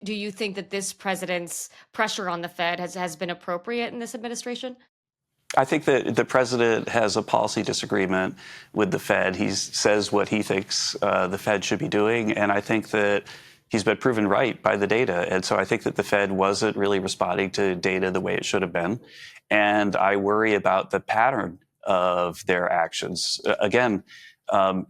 Do you think that this president's pressure on the Fed has been appropriate in this administration? I think that the president has a policy disagreement with the Fed. He says what he thinks the Fed should be doing, and I think that he's been proven right by the data. And so I think that the Fed wasn't really responding to data the way it should have been. And I worry about the pattern of their actions. Again,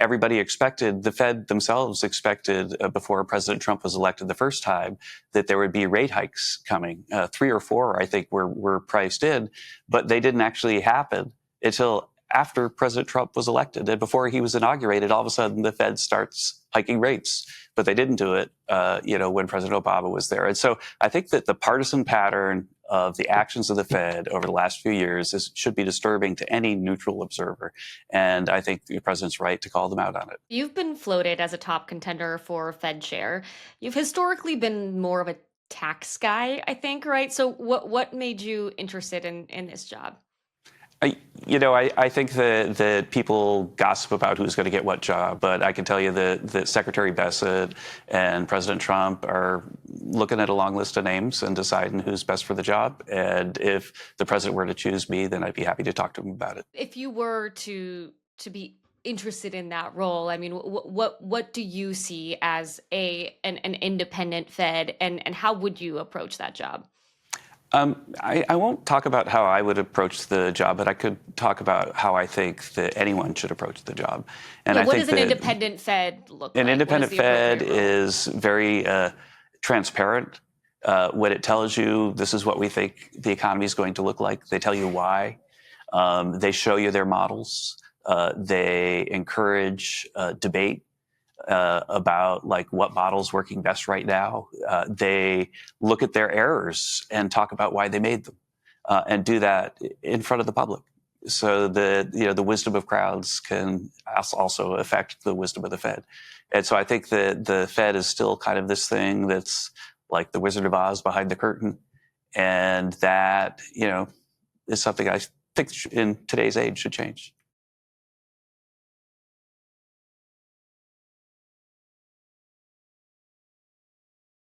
everybody expected, the Fed themselves expected before President Trump was elected the first time, that there would be rate hikes coming. 3 or 4, I think, were priced in, but they didn't actually happen until after President Trump was elected. And before he was inaugurated, all of a sudden the Fed starts hiking rates. But they didn't do it, when President Obama was there. And so I think that the partisan pattern of the actions of the Fed over the last few years should be disturbing to any neutral observer. And I think the president's right to call them out on it. You've been floated as a top contender for Fed chair. You've historically been more of a tax guy, I think, right? So what made you interested in this job? I think that people gossip about who's going to get what job, but I can tell you that Secretary Hassett and President Trump are looking at a long list of names and deciding who's best for the job. And if the president were to choose me, then I'd be happy to talk to him about it. If you were to be interested in that role, I mean, what do you see as an independent Fed, and how would you approach that job? I won't talk about how I would approach the job, but I could talk about how I think that anyone should approach the job. And Yeah, I what think does an that independent Fed look an like? What is independent the Fed appropriate role? is very transparent. When it tells you this is what we think the economy is going to look like, they tell you why. They show you their models. They encourage debate about like what model's working best right now. They look at their errors and talk about why they made them, and do that in front of the public. So the wisdom of crowds can also affect the wisdom of the Fed. And so I think that the Fed is still kind of this thing that's like the Wizard of Oz behind the curtain, and that is something I think in today's age should change.